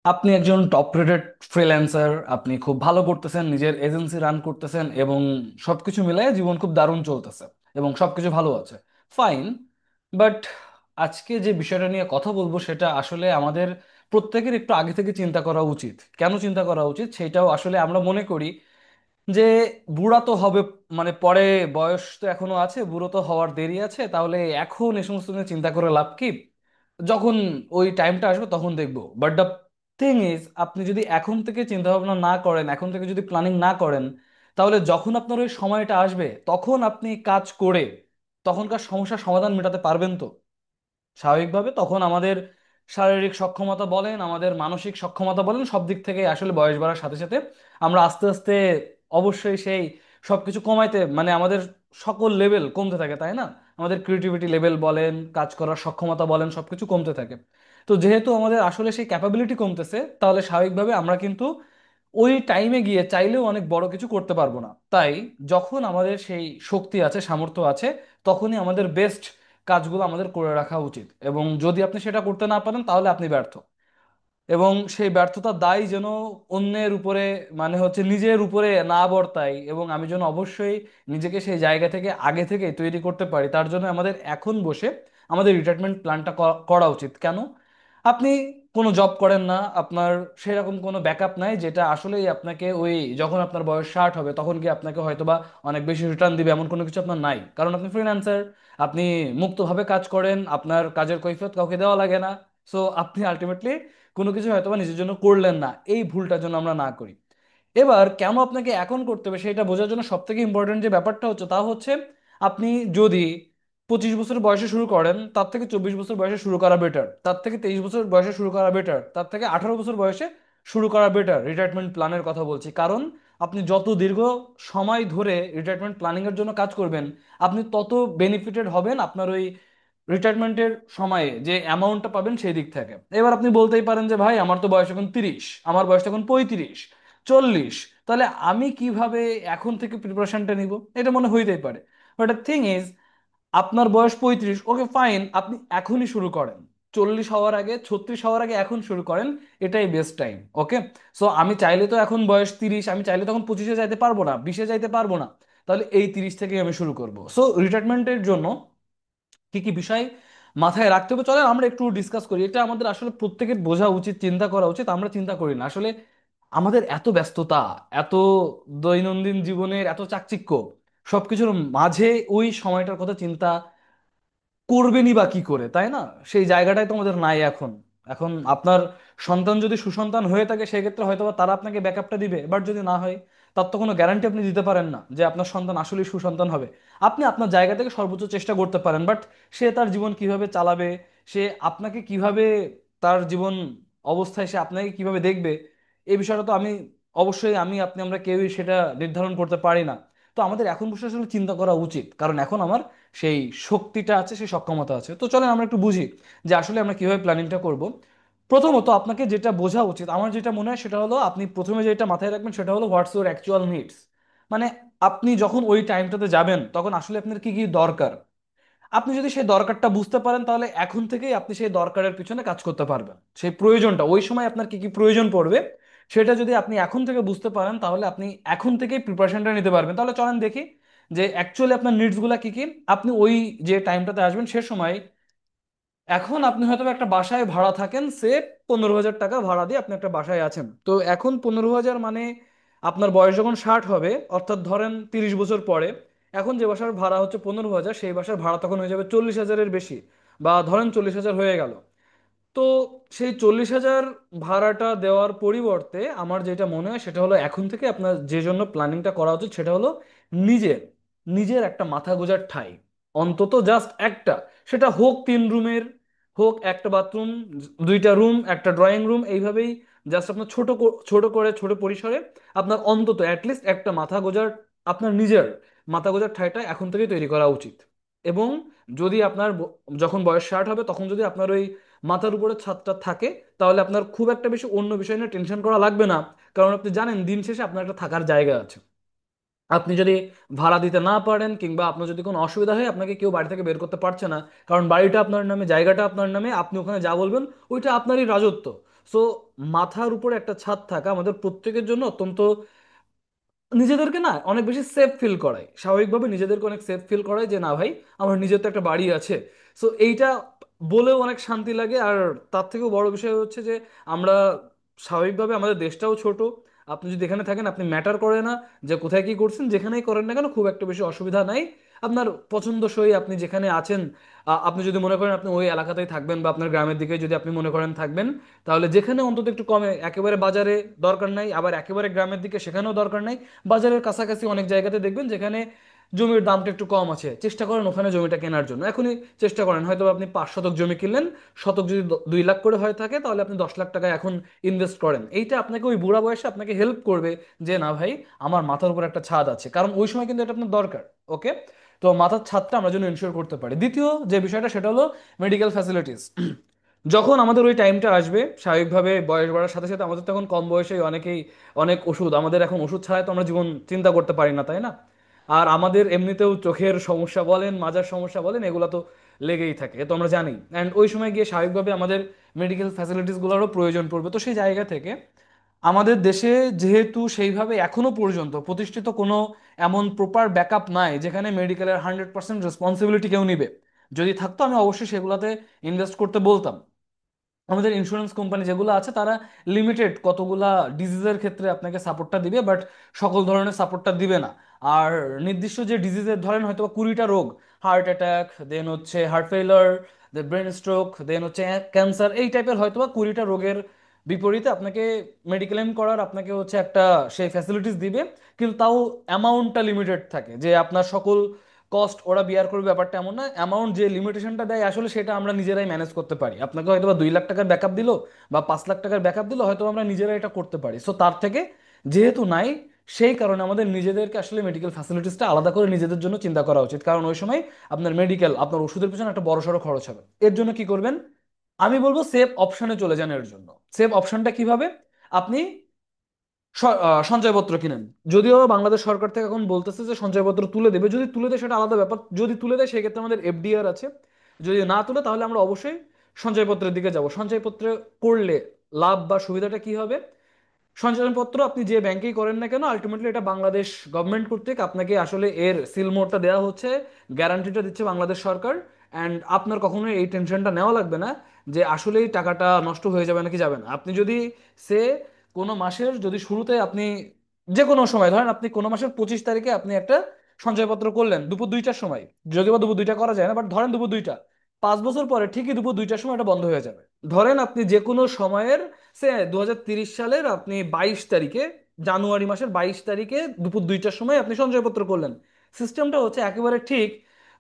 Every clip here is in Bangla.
আপনি একজন টপ রেটেড ফ্রিল্যান্সার, আপনি খুব ভালো করতেছেন, নিজের এজেন্সি রান করতেছেন এবং সবকিছু মিলায় জীবন খুব দারুণ চলতেছে এবং সবকিছু ভালো আছে। ফাইন। বাট আজকে যে বিষয়টা নিয়ে কথা বলবো সেটা আসলে আমাদের প্রত্যেকের একটু আগে থেকে চিন্তা করা উচিত। কেন চিন্তা করা উচিত সেটাও আসলে আমরা মনে করি যে বুড়া তো হবে, মানে পরে, বয়স তো এখনো আছে, বুড়ো তো হওয়ার দেরি আছে, তাহলে এখন এই সমস্ত নিয়ে চিন্তা করে লাভ কি? যখন ওই টাইমটা আসবে তখন দেখবো। বাট দ্য থিং ইজ, আপনি যদি এখন থেকে চিন্তা ভাবনা না করেন, এখন থেকে যদি প্ল্যানিং না করেন, তাহলে যখন আপনার ওই সময়টা আসবে তখন আপনি কাজ করে তখনকার সমস্যার সমাধান মেটাতে পারবেন তো? স্বাভাবিকভাবে তখন আমাদের শারীরিক সক্ষমতা বলেন, আমাদের মানসিক সক্ষমতা বলেন, সব দিক থেকে আসলে বয়স বাড়ার সাথে সাথে আমরা আস্তে আস্তে অবশ্যই সেই সবকিছু কমাইতে, মানে আমাদের সকল লেভেল কমতে থাকে, তাই না? আমাদের ক্রিয়েটিভিটি লেভেল বলেন, কাজ করার সক্ষমতা বলেন, সবকিছু কমতে থাকে। তো যেহেতু আমাদের আসলে সেই ক্যাপাবিলিটি কমতেছে, তাহলে স্বাভাবিকভাবে আমরা কিন্তু ওই টাইমে গিয়ে চাইলেও অনেক বড় কিছু করতে পারবো না। তাই যখন আমাদের সেই শক্তি আছে, সামর্থ্য আছে, তখনই আমাদের বেস্ট কাজগুলো আমাদের করে রাখা উচিত। এবং যদি আপনি সেটা করতে না পারেন তাহলে আপনি ব্যর্থ। এবং সেই ব্যর্থতার দায় যেন অন্যের উপরে, মানে হচ্ছে নিজের উপরে না বর্তায়, এবং আমি যেন অবশ্যই নিজেকে সেই জায়গা থেকে আগে থেকে তৈরি করতে পারি, তার জন্য আমাদের এখন বসে আমাদের রিটায়ারমেন্ট প্ল্যানটা করা উচিত। কেন? আপনি কোনো জব করেন না, আপনার সেরকম কোনো ব্যাকআপ নাই যেটা আসলেই আপনাকে ওই যখন আপনার বয়স 60 হবে তখন কি আপনাকে হয়তোবা অনেক বেশি রিটার্ন দিবে, এমন কোনো কিছু আপনার নাই, কারণ আপনি ফ্রিল্যান্সার। আপনি মুক্তভাবে কাজ করেন, আপনার কাজের কৈফিয়ত কাউকে দেওয়া লাগে না। সো আপনি আলটিমেটলি কোনো কিছু হয়তোবা নিজের জন্য করলেন না। এই ভুলটা যেন আমরা না করি। এবার কেন আপনাকে এখন করতে হবে সেটা বোঝার জন্য সব থেকে ইম্পর্টেন্ট যে ব্যাপারটা হচ্ছে তা হচ্ছে, আপনি যদি 25 বছর বয়সে শুরু করেন, তার থেকে 24 বছর বয়সে শুরু করা বেটার, তার থেকে 23 বছর বয়সে শুরু করা বেটার, তার থেকে 18 বছর বয়সে শুরু করা বেটার। রিটায়ারমেন্ট প্ল্যানের কথা বলছি, কারণ আপনি যত দীর্ঘ সময় ধরে রিটায়ারমেন্ট প্ল্যানিং এর জন্য কাজ করবেন, আপনি তত বেনিফিটেড হবেন আপনার ওই রিটায়ারমেন্টের সময়ে যে অ্যামাউন্টটা পাবেন সেই দিক থেকে। এবার আপনি বলতেই পারেন যে ভাই আমার তো বয়স এখন 30, আমার বয়স এখন 35, 40, তাহলে আমি কিভাবে এখন থেকে প্রিপারেশনটা নিব? এটা মনে হইতেই পারে। বাট দ্য থিং ইজ, আপনার বয়স 35, ওকে ফাইন, আপনি এখনই শুরু করেন। 40 হওয়ার আগে, 36 হওয়ার আগে এখন শুরু করেন, এটাই বেস্ট টাইম। ওকে। সো আমি চাইলে তো এখন বয়স 30, আমি চাইলে তখন 25-এ যাইতে পারবো না, 20-এ যাইতে পারবো না, তাহলে এই 30 থেকে আমি শুরু করব। সো রিটায়ারমেন্টের জন্য কি কি বিষয় মাথায় রাখতে হবে চলেন আমরা একটু ডিসকাস করি। এটা আমাদের আসলে প্রত্যেকের বোঝা উচিত, চিন্তা করা উচিত, আমরা চিন্তা করি না আসলে। আমাদের এত ব্যস্ততা, এত দৈনন্দিন জীবনের এত চাকচিক্য, সবকিছুর মাঝে ওই সময়টার কথা চিন্তা করবেনই বা কি করে, তাই না? সেই জায়গাটাই তো আমাদের নাই এখন। এখন আপনার সন্তান যদি সুসন্তান হয়ে থাকে সেক্ষেত্রে হয়তো বা তারা আপনাকে ব্যাকআপটা দিবে, বাট যদি না হয়, তার তো কোনো গ্যারান্টি আপনি দিতে পারেন না যে আপনার সন্তান আসলেই সুসন্তান হবে। আপনি আপনার জায়গা থেকে সর্বোচ্চ চেষ্টা করতে পারেন, বাট সে তার জীবন কিভাবে চালাবে, সে আপনাকে কিভাবে, তার জীবন অবস্থায় সে আপনাকে কিভাবে দেখবে, এই বিষয়টা তো আমি অবশ্যই, আমি আপনি আমরা কেউই সেটা নির্ধারণ করতে পারি না। তো আমাদের এখন বসে আসলে চিন্তা করা উচিত, কারণ এখন আমার সেই শক্তিটা আছে, সেই সক্ষমতা আছে। তো চলেন আমরা একটু বুঝি যে আসলে আমরা কিভাবে প্ল্যানিংটা করব। প্রথমত আপনাকে যেটা বোঝা উচিত, আমার যেটা মনে হয় সেটা হলো, আপনি প্রথমে যেটা মাথায় রাখবেন সেটা হলো হোয়াটস ইউর অ্যাকচুয়াল নিডস। মানে আপনি যখন ওই টাইমটাতে যাবেন তখন আসলে আপনার কি কি দরকার, আপনি যদি সেই দরকারটা বুঝতে পারেন তাহলে এখন থেকেই আপনি সেই দরকারের পিছনে কাজ করতে পারবেন। সেই প্রয়োজনটা, ওই সময় আপনার কি কি প্রয়োজন পড়বে, সেটা যদি আপনি এখন থেকে বুঝতে পারেন তাহলে আপনি এখন থেকেই প্রিপারেশনটা নিতে পারবেন। তাহলে চলেন দেখি যে অ্যাকচুয়ালি আপনার নিডস গুলা কি কি। আপনি ওই যে টাইমটাতে আসবেন সে সময়, এখন আপনি হয়তো একটা বাসায় ভাড়া থাকেন, সে 15,000 টাকা ভাড়া দিয়ে আপনি একটা বাসায় আছেন। তো এখন 15,000 মানে আপনার বয়স যখন 60 হবে, অর্থাৎ ধরেন 30 বছর পরে, এখন যে বাসার ভাড়া হচ্ছে 15,000, সেই বাসার ভাড়া তখন হয়ে যাবে 40,000-এর বেশি, বা ধরেন 40,000 হয়ে গেল। তো সেই 40,000 ভাড়াটা দেওয়ার পরিবর্তে আমার যেটা মনে হয় সেটা হলো, এখন থেকে আপনার যে জন্য প্ল্যানিংটা করা উচিত সেটা হলো নিজের, নিজের একটা মাথা গোঁজার ঠাঁই, অন্তত জাস্ট একটা। সেটা হোক 3 রুমের, হোক একটা বাথরুম, 2টা রুম, একটা ড্রয়িং রুম, এইভাবেই জাস্ট আপনার ছোট করে, ছোট পরিসরে আপনার অন্তত অ্যাটলিস্ট একটা মাথা গোঁজার, আপনার নিজের মাথা গোঁজার ঠাঁইটা এখন থেকেই তৈরি করা উচিত। এবং যদি আপনার যখন বয়স 60 হবে তখন যদি আপনার ওই মাথার উপরে ছাদটা থাকে, তাহলে আপনার খুব একটা বেশি অন্য বিষয় নিয়ে টেনশন করা লাগবে না। কারণ আপনি জানেন দিন শেষে আপনার একটা থাকার জায়গা আছে। আপনি যদি ভাড়া দিতে না পারেন, কিংবা আপনার যদি কোনো অসুবিধা হয়, আপনাকে কেউ বাড়ি থেকে বের করতে পারছে না, কারণ বাড়িটা আপনার নামে, জায়গাটা আপনার নামে, আপনি ওখানে যা বলবেন ওইটা আপনারই রাজত্ব। সো মাথার উপরে একটা ছাদ থাকা আমাদের প্রত্যেকের জন্য অত্যন্ত নিজেদেরকে না অনেক বেশি সেফ ফিল করায়, স্বাভাবিকভাবে নিজেদেরকে অনেক সেফ ফিল করায় যে না ভাই আমার নিজের তো একটা বাড়ি আছে। সো এইটা বলেও অনেক শান্তি লাগে। আর তার থেকেও বড় বিষয় হচ্ছে যে আমরা স্বাভাবিকভাবে আমাদের দেশটাও ছোট, আপনি যদি এখানে থাকেন আপনি ম্যাটার করে না যে কোথায় কি করছেন, যেখানেই করেন না কেন খুব একটা বেশি অসুবিধা নাই। আপনার পছন্দসই আপনি যেখানে আছেন, আপনি যদি মনে করেন আপনি ওই এলাকাতেই থাকবেন বা আপনার গ্রামের দিকে যদি আপনি মনে করেন থাকবেন, তাহলে যেখানে অন্তত একটু কমে, একেবারে বাজারে দরকার নাই, আবার একেবারে গ্রামের দিকে সেখানেও দরকার নাই, বাজারের কাছাকাছি অনেক জায়গাতে দেখবেন যেখানে জমির দামটা একটু কম আছে, চেষ্টা করেন ওখানে জমিটা কেনার জন্য। এখনই চেষ্টা করেন, হয়তো আপনি 5 শতক জমি কিনলেন, শতক যদি 2 লাখ করে হয়ে থাকে তাহলে আপনি 10 লাখ টাকা এখন ইনভেস্ট করেন। এইটা আপনাকে ওই বুড়া বয়সে আপনাকে হেল্প করবে যে না ভাই আমার মাথার উপর একটা ছাদ আছে, কারণ ওই সময় কিন্তু এটা আপনার দরকার। ওকে, তো মাথার ছাদটা আমরা যেন ইনশিওর করতে পারি। দ্বিতীয় যে বিষয়টা সেটা হলো মেডিকেল ফ্যাসিলিটিস। যখন আমাদের ওই টাইমটা আসবে, স্বাভাবিকভাবে বয়স বাড়ার সাথে সাথে আমাদের তখন কম বয়সে অনেকেই অনেক ওষুধ, আমাদের এখন ওষুধ ছাড়াই তো আমরা জীবন চিন্তা করতে পারি না, তাই না? আর আমাদের এমনিতেও চোখের সমস্যা বলেন, মাজার সমস্যা বলেন, এগুলো তো লেগেই থাকে, এ তো আমরা জানি। অ্যান্ড ওই সময় গিয়ে স্বাভাবিকভাবে আমাদের মেডিকেল ফ্যাসিলিটিসগুলোরও প্রয়োজন পড়বে। তো সেই জায়গা থেকে আমাদের দেশে যেহেতু সেইভাবে এখনো পর্যন্ত প্রতিষ্ঠিত কোনো এমন প্রপার ব্যাকআপ নাই যেখানে মেডিকেলের 100% রেসপন্সিবিলিটি কেউ নিবে, যদি থাকতো আমি অবশ্যই সেগুলোতে ইনভেস্ট করতে বলতাম। আমাদের ইন্স্যুরেন্স কোম্পানি যেগুলো আছে তারা লিমিটেড কতগুলা ডিজিজের ক্ষেত্রে আপনাকে সাপোর্টটা দিবে, বাট সকল ধরনের সাপোর্টটা দিবে না। আর নির্দিষ্ট যে ডিজিজের ধরেন হয়তো বা 20টা রোগ, হার্ট অ্যাটাক, দেন হচ্ছে হার্ট ফেইলার, দেন ব্রেন স্ট্রোক, দেন হচ্ছে ক্যান্সার, এই টাইপের হয়তো বা 20টা রোগের বিপরীতে আপনাকে মেডিক্লেম করার আপনাকে হচ্ছে একটা সেই ফ্যাসিলিটিস দিবে। কিন্তু তাও অ্যামাউন্টটা লিমিটেড থাকে, যে আপনার সকল কস্ট ওরা বিয়ার করবে ব্যাপারটা এমন না। অ্যামাউন্ট যে লিমিটেশনটা দেয় আসলে সেটা আমরা নিজেরাই ম্যানেজ করতে পারি। আপনাকে হয়তো বা 2 লাখ টাকার ব্যাকআপ দিল বা 5 লাখ টাকার ব্যাকআপ দিল, হয়তো আমরা নিজেরাই এটা করতে পারি। সো তার থেকে যেহেতু নাই, সেই কারণে আমাদের নিজেদেরকে আসলে মেডিকেল ফ্যাসিলিটিসটা আলাদা করে নিজেদের জন্য চিন্তা করা উচিত, কারণ ওই সময় আপনার মেডিকেল আপনার ওষুধের পিছনে একটা বড়সড় খরচ হবে। এর জন্য কি করবেন, আমি বলবো সেফ অপশনে চলে যান। এর জন্য সেফ অপশনটা কিভাবে, আপনি সঞ্চয়পত্র কিনেন। যদিও বাংলাদেশ সরকার থেকে এখন বলতেছে যে সঞ্চয়পত্র তুলে দেবে, যদি তুলে দেয় সেটা আলাদা ব্যাপার, যদি তুলে দেয় সেক্ষেত্রে আমাদের এফডিআর আছে। যদি না তুলে তাহলে আমরা অবশ্যই সঞ্চয়পত্রের দিকে যাব। সঞ্চয়পত্র করলে লাভ বা সুবিধাটা কি হবে, সঞ্চয়পত্র আপনি যে ব্যাংকেই করেন না কেন আলটিমেটলি এটা বাংলাদেশ গভর্নমেন্ট কর্তৃক আপনাকে আসলে এর সিলমোহরটা দেওয়া হচ্ছে, গ্যারান্টিটা দিচ্ছে বাংলাদেশ সরকার। অ্যান্ড আপনার কখনোই এই টেনশনটা নেওয়া লাগবে না যে আসলেই টাকাটা নষ্ট হয়ে যাবে নাকি যাবে না। আপনি যদি সে কোনো মাসের যদি শুরুতে আপনি যে কোনো সময় ধরেন আপনি কোনো মাসের 25 তারিখে আপনি একটা সঞ্চয়পত্র করলেন দুপুর 2টার সময়, যদিও বা দুপুর 2টা করা যায় না, বাট ধরেন দুপুর 2টা, 5 বছর পরে ঠিকই দুপুর 2টার সময় এটা বন্ধ হয়ে যাবে। ধরেন আপনি যে কোনো সময়ের সে 2030 সালের আপনি 22 তারিখে, জানুয়ারি মাসের 22 তারিখে দুপুর 2টার সময় আপনি সঞ্চয়পত্র করলেন। সিস্টেমটা হচ্ছে একেবারে ঠিক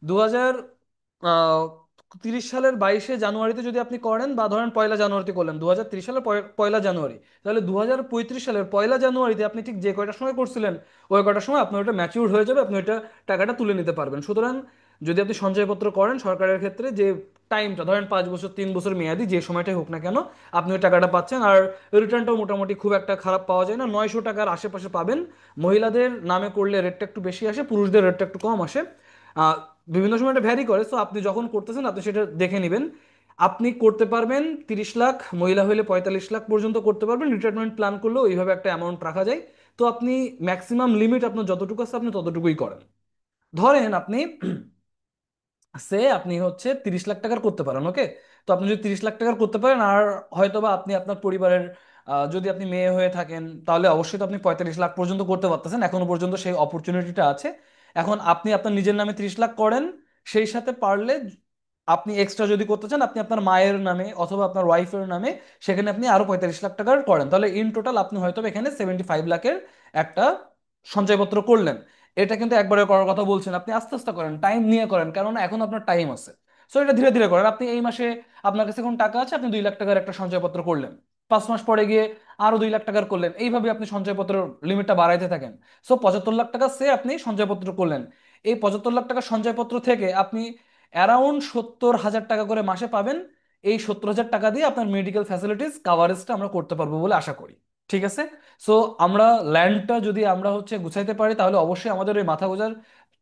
2030 সালের 22শে জানুয়ারিতে যদি আপনি করেন, বা ধরেন 1লা জানুয়ারিতে করলেন, 2030 সালের 1লা জানুয়ারি, তাহলে 2035 সালের 1লা জানুয়ারিতে আপনি ঠিক যে কয়টার সময় করছিলেন ওই কয়টার সময় আপনার ওটা ম্যাচিউর হয়ে যাবে, আপনি ওইটা টাকাটা তুলে নিতে পারবেন। সুতরাং যদি আপনি সঞ্চয়পত্র করেন সরকারের ক্ষেত্রে যে টাইমটা ধরেন 5 বছর 3 বছর মেয়াদি যে সময়টাই হোক না কেন, আপনি ওই টাকাটা পাচ্ছেন। আর রিটার্নটাও মোটামুটি খুব একটা খারাপ পাওয়া যায় না, 900 টাকার আশেপাশে পাবেন। মহিলাদের নামে করলে রেটটা একটু বেশি আসে, পুরুষদের রেটটা একটু কম আসে। আহ, বিভিন্ন সময় এটা ভ্যারি করে। সো আপনি যখন করতেছেন আপনি সেটা দেখে নেবেন। আপনি করতে পারবেন 30 লাখ, মহিলা হলে 45 লাখ পর্যন্ত করতে পারবেন। রিটায়ারমেন্ট প্ল্যান করলেও ওইভাবে একটা অ্যামাউন্ট রাখা যায়। তো আপনি ম্যাক্সিমাম লিমিট আপনার যতটুকু আছে আপনি ততটুকুই করেন। ধরেন আপনি আপনি হচ্ছে 30 লাখ টাকার করতে পারেন, ওকে। তো আপনি যদি 30 লাখ টাকার করতে পারেন, আর হয়তোবা আপনি আপনার পরিবারের যদি আপনি মেয়ে হয়ে থাকেন তাহলে অবশ্যই তো আপনি 45 লাখ পর্যন্ত করতে পারতেছেন, এখনো পর্যন্ত সেই অপরচুনিটিটা আছে। এখন আপনি আপনার নিজের নামে 30 লাখ করেন, সেই সাথে পারলে আপনি এক্সট্রা যদি করতে চান আপনি আপনার মায়ের নামে অথবা আপনার ওয়াইফের নামে সেখানে আপনি আরো 45 লাখ টাকার করেন, তাহলে ইন টোটাল আপনি হয়তো এখানে 75 লাখের একটা সঞ্চয়পত্র করলেন। এটা কিন্তু একবারে করার কথা বলছেন, আপনি আস্তে আস্তে করেন, টাইম নিয়ে করেন, কারণ এখন আপনার টাইম আছে। সো এটা ধীরে ধীরে করেন। আপনি এই মাসে আপনার কাছে এখন টাকা আছে, আপনি 2 লাখ টাকার একটা সঞ্চয়পত্র করলেন, 5 মাস পরে গিয়ে আরো 2 লাখ টাকার করলেন, এইভাবে আপনি সঞ্চয়পত্রের লিমিটটা বাড়াইতে থাকেন। সো 75 লাখ টাকা আপনি সঞ্চয়পত্র করলেন। এই 75 লাখ টাকা সঞ্চয়পত্র থেকে আপনি অ্যারাউন্ড 70,000 টাকা করে মাসে পাবেন। এই 70,000 টাকা দিয়ে আপনার মেডিকেল ফ্যাসিলিটিস কাভারেজটা আমরা করতে পারবো বলে আশা করি। ঠিক আছে। সো আমরা ল্যান্ডটা যদি আমরা হচ্ছে গুছাইতে পারি তাহলে অবশ্যই আমাদের ওই মাথা গোঁজার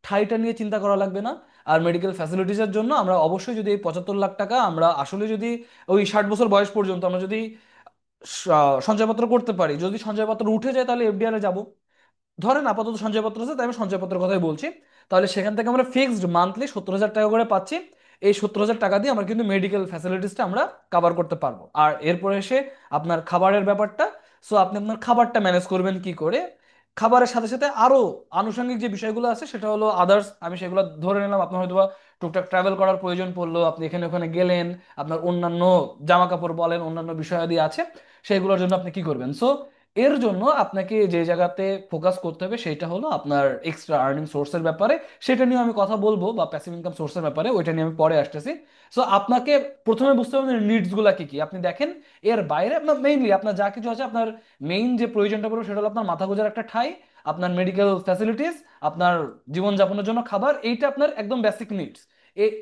ঠাইটা নিয়ে চিন্তা করা লাগবে না। আর মেডিকেল ফ্যাসিলিটিসের জন্য আমরা অবশ্যই যদি এই 75 লাখ টাকা আমরা আসলে যদি ওই 60 বছর বয়স পর্যন্ত আমরা যদি সঞ্চয়পত্র করতে পারি। যদি সঞ্চয়পত্র উঠে যায় তাহলে এফডিআর এ যাব। ধরেন আপাতত সঞ্চয়পত্র আছে, তাই আমি সঞ্চয়পত্রের কথাই বলছি। তাহলে সেখান থেকে আমরা ফিক্সড মান্থলি 70,000 টাকা করে পাচ্ছি। এই 70,000 টাকা দিয়ে আমরা কিন্তু মেডিকেল ফ্যাসিলিটিসটা আমরা কাভার করতে পারবো। আর এরপরে এসে আপনার খাবারের ব্যাপারটা। সো আপনি আপনার খাবারটা ম্যানেজ করবেন কি করে। খাবারের সাথে সাথে আরো আনুষঙ্গিক যে বিষয়গুলো আছে সেটা হলো আদার্স, আমি সেগুলো ধরে নিলাম। আপনার হয়তো বা টুকটাক ট্রাভেল করার প্রয়োজন পড়লো, আপনি এখানে ওখানে গেলেন, আপনার অন্যান্য জামা কাপড় বলেন, অন্যান্য বিষয়াদি আছে, সেগুলোর জন্য আপনি কি করবেন। সো এর জন্য আপনাকে যে জায়গাতে ফোকাস করতে হবে সেটা হলো আপনার এক্সট্রা আর্নিং সোর্সের ব্যাপারে। সেটা নিয়ে আমি কথা বলবো, বা প্যাসিভ ইনকাম সোর্সের ব্যাপারে, ওইটা নিয়ে আমি পরে আসতেছি। সো আপনাকে প্রথমে বুঝতে হবে নিডস গুলা কি কি। আপনি দেখেন এর বাইরে আপনার মেইনলি আপনার যা কিছু আছে, আপনার মেইন যে প্রয়োজনটা পড়বে সেটা হলো আপনার মাথা গোঁজার একটা ঠাঁই, আপনার মেডিকেল ফ্যাসিলিটিস, আপনার জীবনযাপনের জন্য খাবার, এইটা আপনার একদম বেসিক নিডস।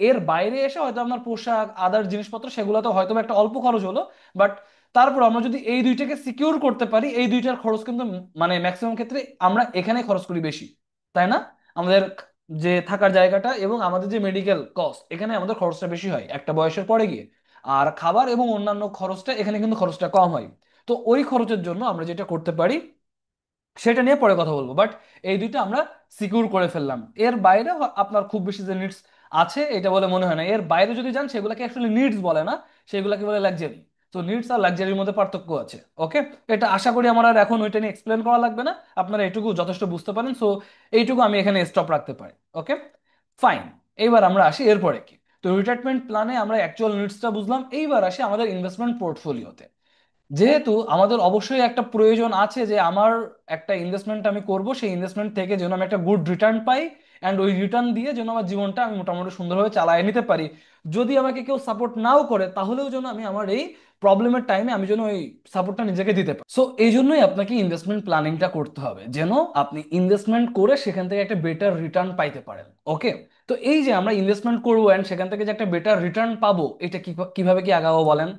এর বাইরে এসে হয়তো আপনার পোশাক আদার জিনিসপত্র সেগুলোতে হয়তো বা একটা অল্প খরচ হলো, বাট তারপর আমরা যদি এই দুইটাকে সিকিউর করতে পারি, এই দুইটার খরচ কিন্তু মানে ম্যাক্সিমাম ক্ষেত্রে আমরা এখানে খরচ করি বেশি, তাই না? আমাদের যে থাকার জায়গাটা এবং আমাদের যে মেডিকেল কস্ট, এখানে আমাদের খরচটা বেশি হয় একটা বয়সের পরে গিয়ে। আর খাবার এবং অন্যান্য খরচটা এখানে কিন্তু খরচটা কম হয়। তো ওই খরচের জন্য আমরা যেটা করতে পারি সেটা নিয়ে পরে কথা বলবো, বাট এই দুইটা আমরা সিকিউর করে ফেললাম। এর বাইরে আপনার খুব বেশি যে নিডস আছে এটা বলে মনে হয় না। এর বাইরে যদি যান সেগুলোকে অ্যাকচুয়ালি নিডস বলে না, সেগুলোকে বলে লাক্সারি। তো নিডস আর লাক্সারির মধ্যে পার্থক্য আছে। ওকে, এটা আশা করি আমার আর এখন ওইটা নিয়ে এক্সপ্লেন করা লাগবে না, আপনারা এটুকু যথেষ্ট বুঝতে পারেন। সো এইটুকু আমি এখানে স্টপ রাখতে পারি। ওকে, ফাইন। এইবার আমরা আসি এরপরে কি। তো রিটায়ারমেন্ট প্ল্যানে আমরা অ্যাকচুয়াল নিডসটা বুঝলাম, এইবার আসি আমাদের ইনভেস্টমেন্ট পোর্টফোলিওতে। যেহেতু আমাদের অবশ্যই একটা প্রয়োজন আছে যে আমার একটা ইনভেস্টমেন্ট আমি করব, সেই ইনভেস্টমেন্ট থেকে যেন আমি একটা গুড রিটার্ন পাই, অ্যান্ড ওই রিটার্ন দিয়ে যেন আমার জীবনটা আমি মোটামুটি সুন্দরভাবে চালিয়ে নিতে পারি। যদি আমাকে কেউ সাপোর্ট নাও করে তাহলেও যেন আমি আমার এই প্রবলেমের টাইমে আমি যেন ওই সাপোর্টটা নিজেকে দিতে পারি। সো এই জন্যই আপনাকে ইনভেস্টমেন্ট প্ল্যানিংটা করতে হবে, যেন আপনি ইনভেস্টমেন্ট করে সেখান থেকে একটা বেটার রিটার্ন পাইতে পারেন। ওকে, তো এই যে আমরা ইনভেস্টমেন্ট করবো অ্যান্ড সেখান থেকে যে একটা বেটার রিটার্ন পাবো, এটা কিভাবে কি আগাবো বলেন।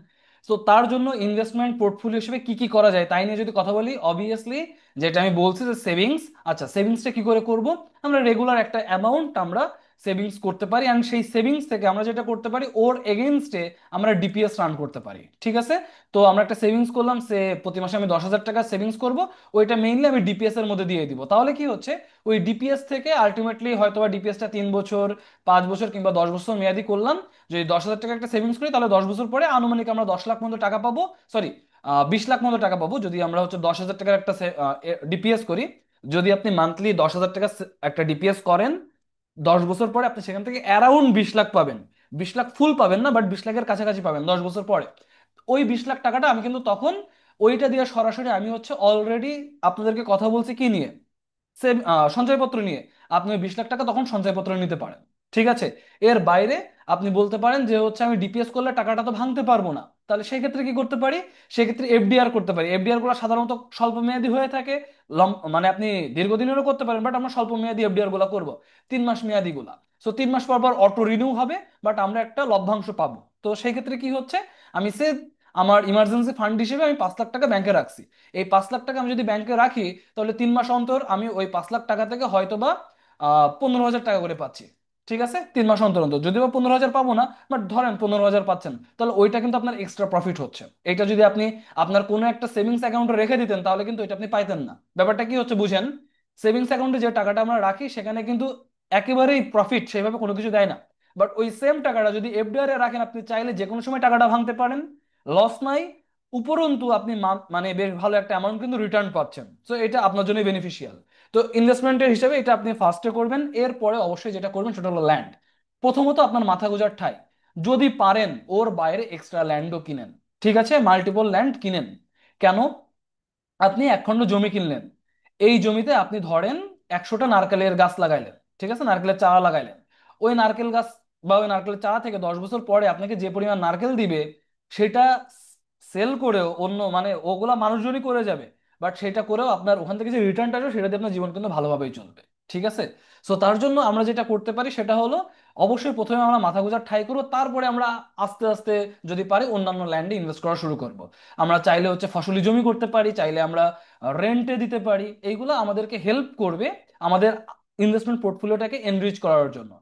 তো তার জন্য ইনভেস্টমেন্ট পোর্টফোলিও হিসেবে কি কি করা যায় তাই নিয়ে যদি কথা বলি, অবভিয়াসলি যেটা আমি বলছি যে সেভিংস। আচ্ছা, সেভিংসটা কি করে করব। আমরা রেগুলার একটা অ্যামাউন্ট আমরা সেভিংস করতে পারি, অ্যান্ড সেই সেভিংস থেকে আমরা যেটা করতে পারি ওর এগেনস্টে আমরা ডিপিএস রান করতে পারি। ঠিক আছে, তো আমরা একটা সেভিংস করলাম, সে প্রতি মাসে আমি 10,000 টাকা সেভিংস করব, ওইটা মেইনলি আমি ডিপিএস এর মধ্যে দিয়ে দিব। তাহলে কি হচ্ছে, ওই ডিপিএস থেকে আলটিমেটলি হয়তো বা ডিপিএসটা 3 বছর, 5 বছর কিংবা 10 বছর মেয়াদি করলাম। যদি 10,000 টাকা একটা সেভিংস করি তাহলে 10 বছর পরে আনুমানিক আমরা 10 লাখ মতো টাকা পাবো। সরি, 20 লাখ মতো টাকা পাবো যদি আমরা হচ্ছে 10,000 টাকার একটা ডিপিএস করি। যদি আপনি মান্থলি 10,000 টাকা একটা ডিপিএস করেন, 10 বছর পরে আপনি সেখান থেকে অ্যারাউন্ড 20 লাখ পাবেন। 20 লাখ ফুল পাবেন না, বাট 20 লাখের কাছাকাছি পাবেন 10 বছর পরে। ওই 20 লাখ টাকাটা আমি কিন্তু তখন ওইটা দিয়ে সরাসরি আমি হচ্ছে অলরেডি আপনাদেরকে কথা বলছি কি নিয়ে, সেম সঞ্চয়পত্র নিয়ে। আপনি ওই 20 লাখ টাকা তখন সঞ্চয়পত্র নিতে পারেন। ঠিক আছে, এর বাইরে আপনি বলতে পারেন যে হচ্ছে আমি ডিপিএস করলে টাকাটা তো ভাঙতে পারবো না, তাহলে সেই ক্ষেত্রে কি করতে পারি, সেক্ষেত্রে এফডিআর করতে পারি। এফডিআর গুলো সাধারণত স্বল্প মেয়াদী হয়ে থাকে। মানে আপনি দীর্ঘদিনেরও করতে পারেন, বাট আমরা স্বল্প মেয়াদী এফডিআর গুলা করবো, 3 মাস মেয়াদী গুলা। সো 3 মাস পর পর অটো রিনিউ হবে, বাট আমরা একটা লভ্যাংশ পাবো। তো সেই ক্ষেত্রে কি হচ্ছে, আমি সে আমার ইমার্জেন্সি ফান্ড হিসেবে আমি 5 লাখ টাকা ব্যাংকে রাখছি। এই 5 লাখ টাকা আমি যদি ব্যাংকে রাখি, তাহলে 3 মাস অন্তর আমি ওই 5 লাখ টাকা থেকে হয়তো বা 15,000 টাকা করে পাচ্ছি। ঠিক আছে, 3 মাস অন্তর অন্তর যদিও বা 15,000 পাবো না, বাট ধরেন 15,000 পাচ্ছেন, তাহলে ওইটা কিন্তু আপনার এক্সট্রা প্রফিট হচ্ছে। এটা যদি আপনি আপনার কোনো একটা সেভিংস অ্যাকাউন্টে রেখে দিতেন তাহলে কিন্তু এটা আপনি পাইতেন না। ব্যাপারটা কি হচ্ছে বুঝেন, সেভিংস অ্যাকাউন্টে যে টাকাটা আমরা রাখি সেখানে কিন্তু একেবারেই প্রফিট সেভাবে কোনো কিছু দেয় না। বাট ওই সেম টাকাটা যদি এফডিআর এ রাখেন, আপনি চাইলে যে কোনো সময় টাকাটা ভাঙতে পারেন, লস নাই, উপরন্তু আপনি মানে বেশ ভালো একটা অ্যামাউন্ট কিন্তু রিটার্ন পাচ্ছেন। সো এটা আপনার জন্য বেনিফিশিয়াল। তো ইনভেস্টমেন্টের হিসেবে এটা আপনি ফার্স্টে করবেন। এরপরে অবশ্যই যেটা করবেন সেটা হলো ল্যান্ড। প্রথমত আপনার মাথা গোঁজার ঠাই, যদি পারেন ওর বাইরে এক্সট্রা ল্যান্ডও কিনেন। ঠিক আছে, মাল্টিপল ল্যান্ড কিনেন। কেন, আপনি এক খণ্ড জমি কিনলেন, এই জমিতে আপনি ধরেন 100টা নারকেলের গাছ লাগাইলেন। ঠিক আছে, নারকেলের চারা লাগাইলেন। ওই নারকেল গাছ বা ওই নারকেলের চারা থেকে 10 বছর পরে আপনাকে যে পরিমাণ নারকেল দিবে, সেটা সেল করেও অন্য মানে ওগুলা মানুষজনই করে যাবে, বাট সেটা করেও আপনার ওখান থেকে যে রিটার্নটা আসবে সেটা দিয়ে আপনার জীবন কিন্তু ভালোভাবেই চলবে। ঠিক আছে, সো তার জন্য আমরা যেটা করতে পারি সেটা হলো অবশ্যই প্রথমে আমরা মাথা গোঁজার ঠাই করবো, তারপরে আমরা আস্তে আস্তে যদি পারি অন্যান্য ল্যান্ডে ইনভেস্ট করা শুরু করব। আমরা চাইলে হচ্ছে ফসলি জমি করতে পারি, চাইলে আমরা রেন্টে দিতে পারি। এইগুলো আমাদেরকে হেল্প করবে আমাদের ইনভেস্টমেন্ট পোর্টফোলিওটাকে এনরিচ করার জন্য।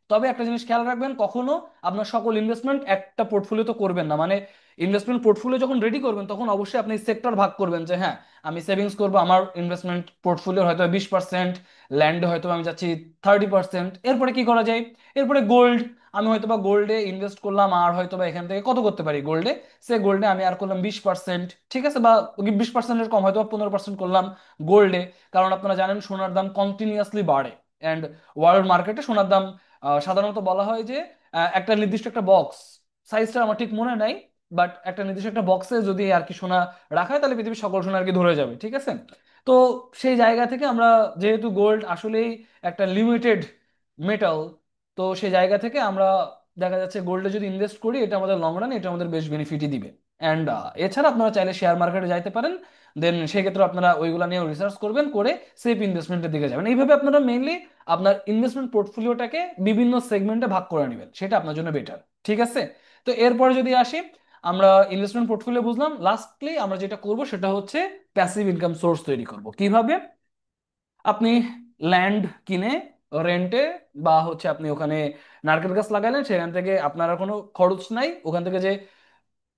তবে একটা জিনিস খেয়াল রাখবেন, কখনো আপনার সকল ইনভেস্টমেন্ট একটা পোর্টফোলিও তো করবেন না। মানে ইনভেস্টমেন্ট পোর্টফোলিও যখন রেডি করবেন তখন অবশ্যই আপনি সেক্টর ভাগ করবেন, যে হ্যাঁ আমি সেভিংস করবো, আমার ইনভেস্টমেন্ট পোর্টফোলিওর হয়তো 20%, ল্যান্ডে হয়তো আমি যাচ্ছি 30%। এরপরে কি করা যায়? এরপরে গোল্ড, আমি হয়তো বা গোল্ডে ইনভেস্ট করলাম, আর হয়তো বা এখান থেকে কত করতে পারি গোল্ডে, সে গোল্ডে আমি আর করলাম 20%, ঠিক আছে, বা 20%-এর কম হয়তো বা 15% করলাম গোল্ডে। কারণ আপনারা জানেন সোনার দাম কন্টিনিউয়াসলি বাড়ে, অ্যান্ড ওয়ার্ল্ড মার্কেটে সোনার দাম সাধারণত বলা হয় যে একটা নির্দিষ্ট একটা বক্স, সাইজটা আমার ঠিক মনে নাই, বাট একটা নির্দিষ্ট একটা বক্সে যদি আর কি সোনা রাখা হয় তাহলে পৃথিবীর সকল সোনা আর কি ধরে যাবে, ঠিক আছে। তো সেই জায়গা থেকে আমরা, যেহেতু গোল্ড আসলেই একটা লিমিটেড মেটাল, তো সেই জায়গা থেকে আমরা দেখা যাচ্ছে গোল্ডে যদি ইনভেস্ট করি এটা আমাদের লং রান, এটা আমাদের বেশ বেনিফিটই দিবে। অ্যান্ড এছাড়া আপনারা চাইলে শেয়ার মার্কেটে যাইতে পারেন, দেন সেক্ষেত্রে আপনারা ওইগুলা নিয়ে রিসার্চ করবেন, করে সেফ ইনভেস্টমেন্টের দিকে যাবেন। এইভাবে আপনারা মেইনলি আপনার ইনভেস্টমেন্ট পোর্টফোলিওটাকে বিভিন্ন সেগমেন্টে ভাগ করে নেবেন, সেটা আপনার জন্য বেটার, ঠিক আছে। তো এরপরে যদি আসি, আমরা ইনভেস্টমেন্ট পোর্টফোলিও বুঝলাম, লাস্টলি আমরা যেটা করব সেটা হচ্ছে প্যাসিভ ইনকাম সোর্স তৈরি করব। কিভাবে? আপনি ল্যান্ড কিনে রেন্টে, বা হচ্ছে আপনি ওখানে নারকেল গাছ লাগাইলেন, সেখান থেকে আপনার আর কোনো খরচ নাই, ওখান থেকে যে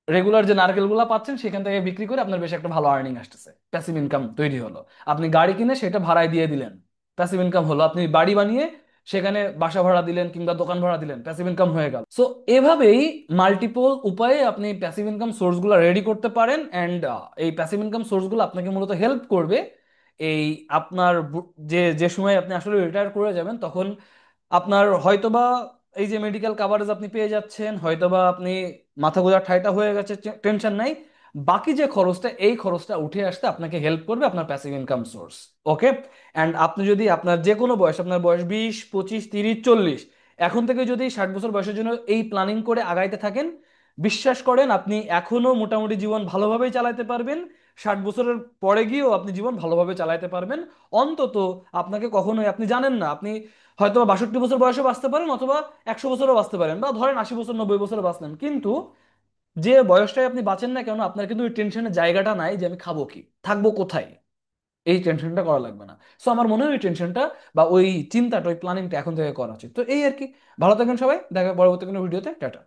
রেগুলার যে নারকেলগুলো পাচ্ছেন সেখান থেকে বিক্রি করে আপনার বেশ একটা ভালো আর্নিং আসতেছে, প্যাসিভ ইনকাম তৈরি হলো। আপনি গাড়ি কিনে সেটা ভাড়ায় দিয়ে দিলেন, প্যাসিভ ইনকাম হলো। আপনি বাড়ি বানিয়ে সেখানে বাসা ভাড়া দিলেন কিংবা দোকান ভাড়া দিলেন, প্যাসিভ ইনকাম হয়ে গেল। সো এভাবেই মাল্টিপল উপায়ে আপনি প্যাসিভ ইনকাম সোর্সগুলো রেডি করতে পারেন, অ্যান্ড এই প্যাসিভ ইনকাম সোর্সগুলো আপনাকে মূলত হেল্প করবে এই আপনার যে যে সময় আপনি আসলে রিটায়ার করে যাবেন তখন আপনার হয়তোবা এই যে মেডিকেল কাভারেজ আপনি পেয়ে যাচ্ছেন, হয়তোবা আপনি মাথা গোঁজার ঠাইটা হয়ে গেছে, টেনশন নাই, বাকি যে খরচটা এই খরচটা উঠে আসতে আপনাকে হেল্প করবে আপনার passive income source. Okay. And আপনি যদি আপনার যে কোনো বয়স, আপনার বয়স 20, 25, 30, 40, এখন থেকে যদি 60 বছর বয়সের জন্য এই প্ল্যানিং করে আগাইতে থাকেন, বিশ্বাস করেন আপনি এখনো মোটামুটি জীবন ভালোভাবেই চালাতে পারবেন। 60 বছরের পরে গিয়েও আপনি জীবন ভালোভাবে চালাতে পারবেন। অন্তত আপনাকে কখনোই, আপনি জানেন না, আপনি হয়তো 62 বছর বয়সে বাঁচতে পারেন, অথবা 100 বছরও বাঁচতে পারেন, বা ধরেন 80 বছর 90 বছরও বাঁচলেন, কিন্তু যে বয়সটাই আপনি বাঁচেন না কেন আপনার কিন্তু ওই টেনশনের জায়গাটা নাই যে আমি খাবো কি, থাকবো কোথায়, এই টেনশনটা করা লাগবে না। সো আমার মনে হয় ওই টেনশনটা বা ওই চিন্তাটা, ওই প্ল্যানিংটা এখন থেকে করা উচিত। তো এই আর কি। ভালো থাকেন সবাই, দেখা হবে পরবর্তী কোনো ভিডিওতে। টাটা।